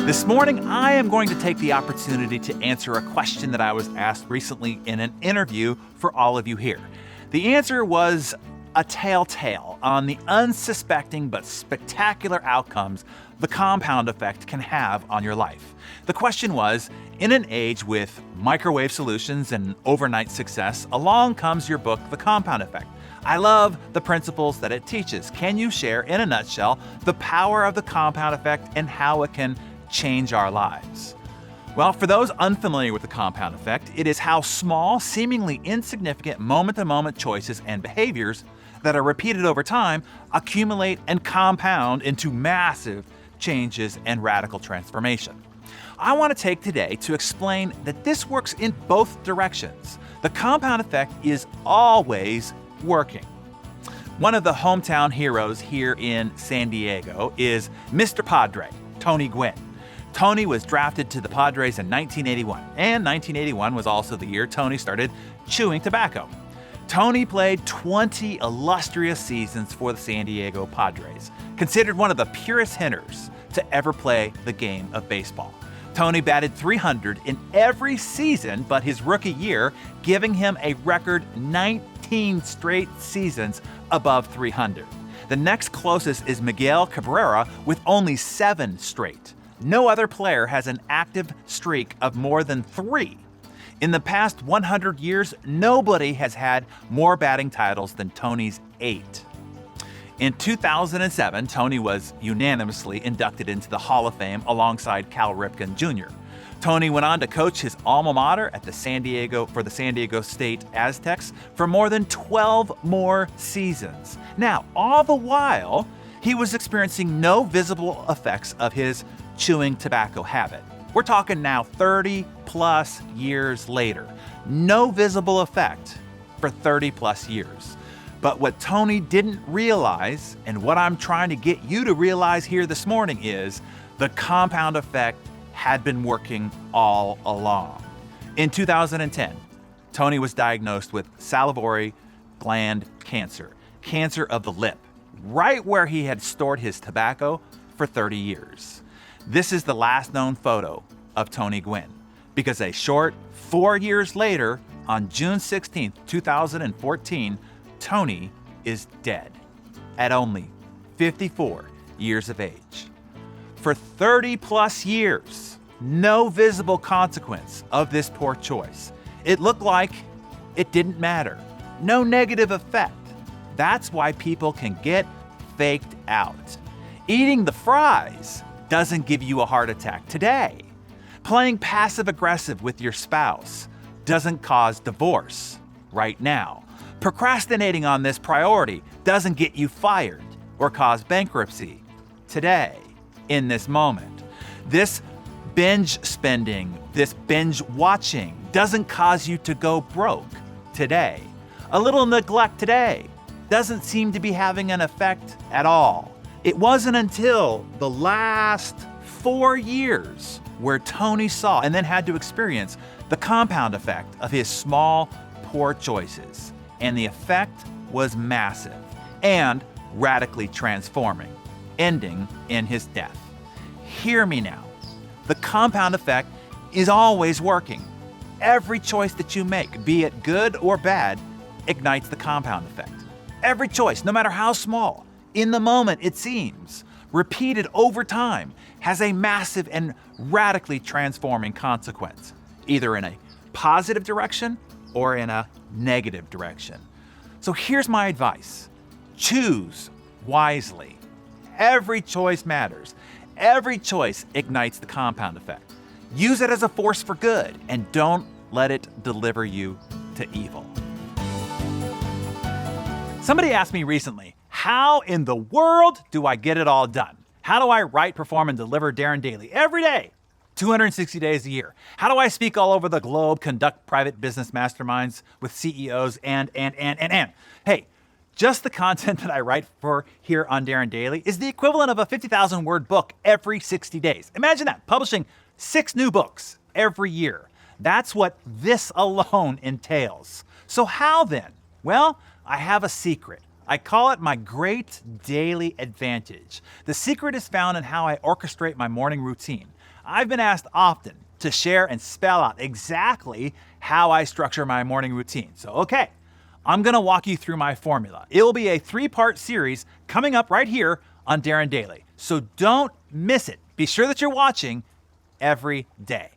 This morning, I am going to take the opportunity to answer a question that I was asked recently in an interview for all of you here. The answer was a telltale on the unsuspecting but spectacular outcomes the compound effect can have on your life. The question was, in an age with microwave solutions and overnight success, along comes your book, The Compound Effect. I love the principles that it teaches. Can you share, in a nutshell, the power of the compound effect and how it can change our lives? Well, for those unfamiliar with the compound effect, it is how small, seemingly insignificant moment-to-moment choices and behaviors that are repeated over time accumulate and compound into massive changes and radical transformation. I want to take today to explain that this works in both directions. The compound effect is always working. One of the hometown heroes here in San Diego is Mr. Padre, Tony Gwynn. Tony was drafted to the Padres in 1981, and 1981 was also the year Tony started chewing tobacco. Tony played 20 illustrious seasons for the San Diego Padres, considered one of the purest hitters to ever play the game of baseball. Tony batted .300 in every season but his rookie year, giving him a record 19 straight seasons above .300. The next closest is Miguel Cabrera with only 7 straight. No other player has an active streak of more than 3. In the past 100 years, nobody has had more batting titles than Tony's 8. In 2007, Tony was unanimously inducted into the Hall of Fame alongside Cal Ripken Jr. Tony went on to coach his alma mater at the San Diego State Aztecs for more than 12 more seasons. Now, all the while, he was experiencing no visible effects of his chewing tobacco habit. We're talking now 30 plus years later. No visible effect for 30 plus years. But what Tony didn't realize, and what I'm trying to get you to realize here this morning, is the compound effect had been working all along. In 2010, Tony was diagnosed with salivary gland cancer of the lip, right where he had stored his tobacco for 30 years. This is the last known photo of Tony Gwynn, because a short 4 years later, on June 16, 2014, Tony is dead at only 54 years of age. For 30 plus years, no visible consequence of this poor choice. It looked like it didn't matter. No negative effect. That's why people can get faked out. Eating the fries doesn't give you a heart attack today. Playing passive-aggressive with your spouse doesn't cause divorce right now. Procrastinating on this priority doesn't get you fired or cause bankruptcy today, in this moment. This binge spending, this binge watching doesn't cause you to go broke today. A little neglect today doesn't seem to be having an effect at all. It wasn't until the last 4 years where Tony saw and then had to experience the compound effect of his small, poor choices. And the effect was massive and radically transforming, ending in his death. Hear me now. The compound effect is always working. Every choice that you make, be it good or bad, ignites the compound effect. Every choice, no matter how small, in the moment it seems, repeated over time, has a massive and radically transforming consequence, either in a positive direction or in a negative direction. So here's my advice. Choose wisely. Every choice matters. Every choice ignites the compound effect. Use it as a force for good and don't let it deliver you to evil. Somebody asked me recently, how in the world do I get it all done? How do I write, perform, and deliver Darren Daily every day, 260 days a year? How do I speak all over the globe, conduct private business masterminds with CEOs, and? Hey, just the content that I write for here on Darren Daily is the equivalent of a 50,000 word book every 60 days. Imagine that, publishing 6 new books every year. That's what this alone entails. So how then? Well, I have a secret. I call it my great daily advantage. The secret is found in how I orchestrate my morning routine. I've been asked often to share and spell out exactly how I structure my morning routine. So, okay, I'm gonna walk you through my formula. It will be a 3-part series coming up right here on Darren Daily. So don't miss it. Be sure that you're watching every day.